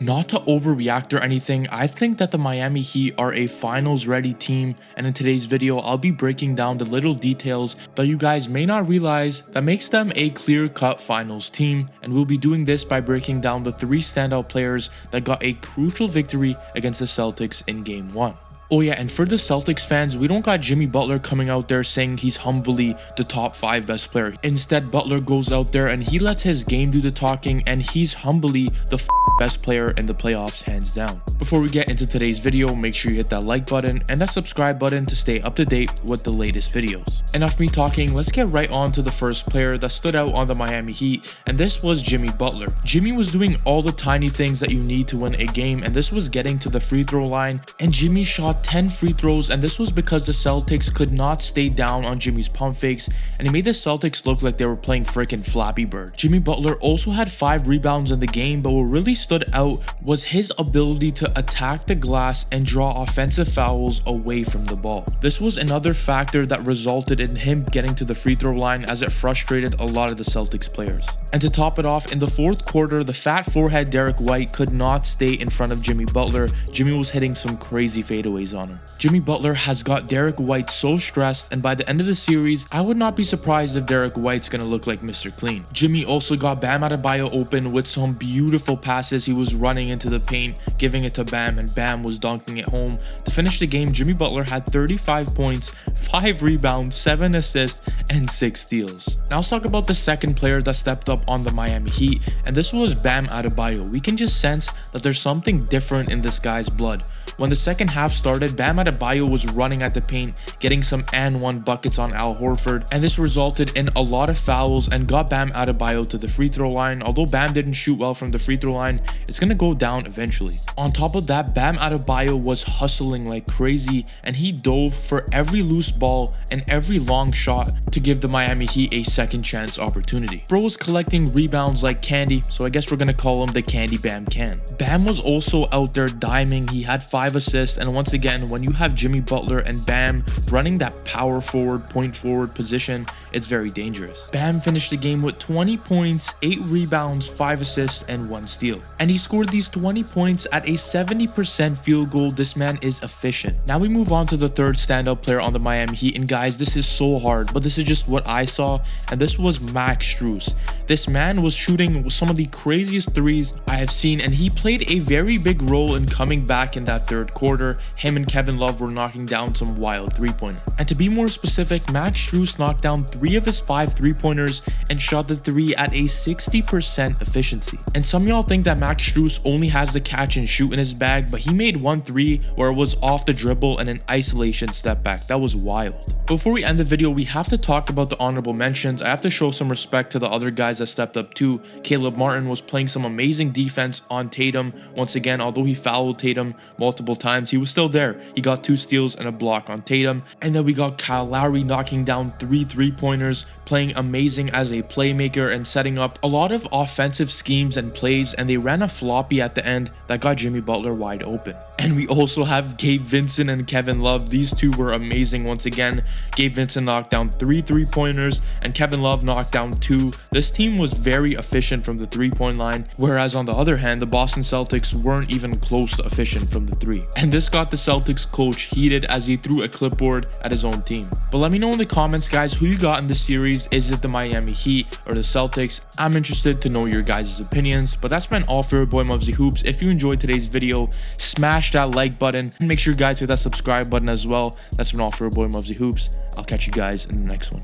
Not to overreact or anything, I think that the Miami Heat are a finals ready team, and in today's video I'll be breaking down the little details that you guys may not realize that makes them a clear-cut finals team, and we'll be doing this by breaking down the 3 standout players that got a crucial victory against the Celtics in Game 1. Oh yeah, and for the Celtics fans, we don't got Jimmy Butler coming out there saying he's humbly the top 5 best player. Instead, Butler goes out there and he lets his game do the talking, and he's humbly the best player in the playoffs, hands down. Before we get into today's video, make sure you hit that like button and that subscribe button to stay up to date with the latest videos. Enough me talking, let's get right on to the first player that stood out on the Miami Heat, and this was Jimmy Butler. Jimmy was doing all the tiny things that you need to win a game, and this was getting to the free throw line, and Jimmy shot 10 free throws, and this was because the Celtics could not stay down on Jimmy's pump fakes, and he made the Celtics look like they were playing freaking Flappy Bird. Jimmy Butler also had 5 rebounds in the game, but what really stood out was his ability to attack the glass and draw offensive fouls away from the ball. This was another factor that resulted in him getting to the free throw line, as it frustrated a lot of the Celtics players. And to top it off, in the 4th quarter, the fat forehead Derek White could not stay in front of Jimmy Butler. Jimmy was hitting some crazy fadeaways on him. Jimmy Butler has got Derek White so stressed, and by the end of the series, I would not be surprised if Derek White's gonna look like Mr. Clean. Jimmy also got Bam Adebayo open with some beautiful passes. He was running into the paint, giving it to Bam, and Bam was dunking it home. To finish the game, Jimmy Butler had 35 points, 5 rebounds, 7 assists, and 6 steals. Now let's talk about the second player that stepped up on the Miami Heat, and this was Bam Adebayo. We can just sense that there's something different in this guy's blood. When the second half started, Bam Adebayo was running at the paint, getting some and 1 buckets on Al Horford, and this resulted in a lot of fouls and got Bam Adebayo to the free throw line. Although Bam didn't shoot well from the free throw line, it's gonna go down eventually. On top of that, Bam Adebayo was hustling like crazy, and he dove for every loose ball and every long shot to give the Miami Heat a second chance opportunity. Bro was collecting rebounds like candy, so I guess we're gonna call him the Candy Bam Can. Bam was also out there diming. He had 5 assists, and once again, when you have Jimmy Butler and Bam running that power forward, point forward position, it's very dangerous. Bam finished the game with 20 points, 8 rebounds, 5 assists, and 1 steal. And he scored these 20 points at a 70% field goal. This man is efficient. Now we move on to the third standout player on the Miami Heat, and guys, this is so hard, but this is just what I saw, and this was Max Strus. This man was shooting some of the craziest threes I have seen, and he played a very big role in coming back in that 3rd quarter. Him and Kevin Love were knocking down some wild 3-pointers. And to be more specific, Max Strus knocked down 3 of his 5 3-pointers and shot the 3 at a 60% efficiency. And some of y'all think that Max Strus only has the catch and shoot in his bag, but he made 1 3 where it was off the dribble and an isolation step back. That was wild. Before we end the video, we have to talk about the honorable mentions. I have to show some respect to the other guys that stepped up too. Caleb Martin was playing some amazing defense on Tatum. Once again, although he fouled Tatum multiple times, he was still there. He got 2 steals and a block on Tatum. And then we got Kyle Lowry knocking down 3 3-pointers, playing amazing as a playmaker and setting up a lot of offensive schemes and plays, and they ran a floppy at the end that got Jimmy Butler wide open. And we also have Gabe Vincent and Kevin Love. These 2 were amazing once again. Gabe Vincent knocked down 3 3-pointers and Kevin Love knocked down 2. This team was very efficient from the 3-point line, whereas on the other hand, the Boston Celtics weren't even close to efficient from the 3. And this got the Celtics coach heated as he threw a clipboard at his own team. But let me know in the comments, guys, who you got in this series. Is it the Miami Heat or the Celtics? I'm interested to know your guys' opinions. But that's been all for your boy Muvsy Hoops. If you enjoyed today's video, smash that like button and make sure you guys hit that subscribe button as well. That's been all for your boy Muvsy Hoops. I'll catch you guys in the next one.